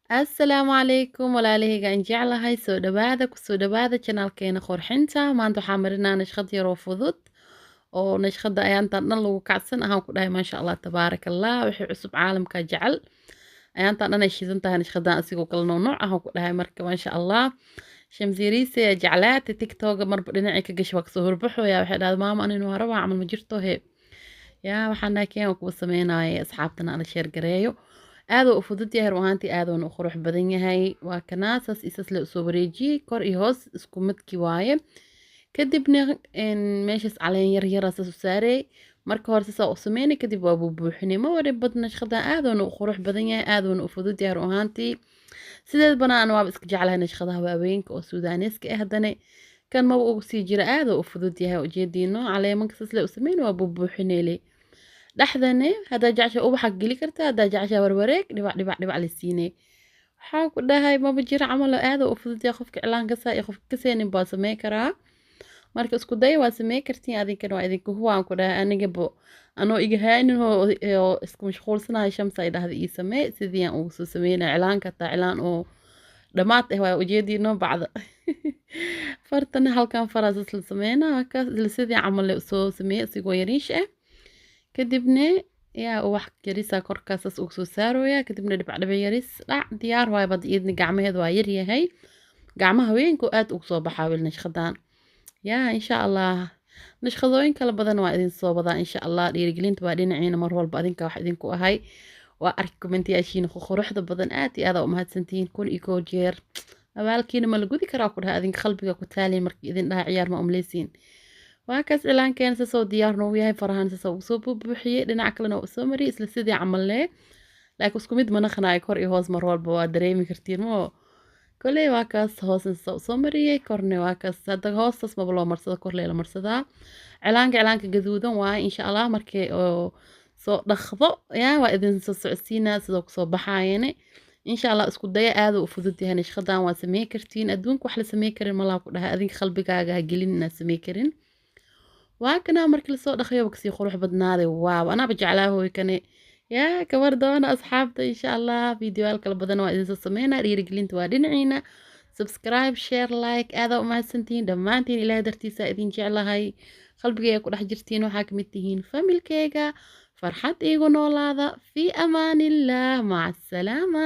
Assalaamu calaykum walaalahayga aan jeclahay soo dhawaada kusoo dhawaada janaalkeena qurxinta maanta waxaa marinaa nashqad yaroo fudud oo nashqada ayaantan dhan lagu kacsan ahaan ku dhahay maasha allah tabaarakallah wixii cusub caalamka jecel ayaantan dhan ay shidan tahay nashqadan asigoo kala nooc ahaan ku dhahay marka maasha allah shamsiiriise ya jeclaata tiktoga marba dhinacii ka gashay waa kasoo horbaxoya waxay dhahday maama anin waa rabaa camal ma jirto he yaa waxaan dhahay keen kuwa sameynaya asxaabtana ala sheer gareeyo aadoo u fudud yahay run ahaantii aadoona u qurux badan yahay waa kanaasas isas le usoo wareejiyey kor iyo hoos isku midkii waaye kadibna meeshaas caleen yar yara saas u saarey marka hore sasaa u sameynay kadib waa buubuuxinay ma wari badna nashqadan aadoona u qurux badan yahay aadoona u fudud yahay run ahaantii sideed banaan waaba iska jeclahay nashqadaha waaweynka oo suudaaneeska ah haddana kan maba ugu sii jira aadoo u fudud yahay ujeediino caleemanka saas le u sameynay waa buubuuxinayli dhexdane haddaa jecesha ubaxa geli kartaa haddaa jecesha warwareeg dhibac la siinay waxaa ku dhahay maba jira camal aada u fudud yahay qofka cilaanka saa iyo qofka kaseenin baa samey karaa marka isku day waa samey kartiin adinkana waa idinka huwaan ku dhahay anigabo anoo iga haynin oo isku mashquulsanahay shamsa ay dhahda ii samee sidii aan ugu soo sameynay cilaanka taa cilaan oo dhammaad ah waa ujeediino bacda fartana halkan faraasas la sameynaa sidii camal le soo sameeyey isigoo yariish ah kadibna yaa ubax yarisa korkaasas ugu soo saarooya kadibna dhibcdhiba yaris dhac diyaar waay bad iidna gacmaheed waa yar yahay gacmaha haweenku aad ugu soo baxaa wiil nashqadaan yaa insha allah nashqadooyin kala badan waa idin soo wadaa insha allah dhiirigelinta waa dhinaciina mar walba adinka wax idinku ahay waa arki kommentiyaashiina quruxda badan aad iyo aada u mahadsantihiin kun iyo koo jeer abaalkiina ma la gudi karaa ku dhahay adinka qalbiga ku taaliin markii idin dhaha ciyaar ma umleysiin waa kaas cilaankeena sasoo diyaar noogu yahay farahaan sasoo ugu soo buubuuxiyey dhinac kalena waa usoo mariyey isla sidii camal lee laakiin isku mid mana qanaayo kor iyo hoos mar walba waa dareemi kartiin moo koley waa kaas hoosna sasoo usoo mariyey korne waa kaas hadda hoostas maba loo marsado kor lee la marsadaa cilaanka gaduudan waaye insha allah markii oo soo dhaqdo yaa waa idin soo socodsiinaa sidoo kusoo baxaayane insha allah isku daya aada u fudud yahay nashqadan waa samey kartiin adduunka wax la samey karin malaa ku dhahay adinka qalbigaaga ha gelin inaad samey karin waa kana markii lasoo dhaqayo kasii qurux badnaaday waaw anaaba jeclaa hooy kane yaa gabar doona asxaabta insha allah fiidiyoyaal kala badan waa idinsoo sameynaa dhiirigelinta waa dhinaciina subscribe share like aadaa u mahadsantihiin dhammaantiin ilaahay dartiisa idin jeclahay qalbigayga ku dhex jirtiin waxaa kamid tihiin familkeyga farxad iigu noolaada fii amaanillaah maca asalaama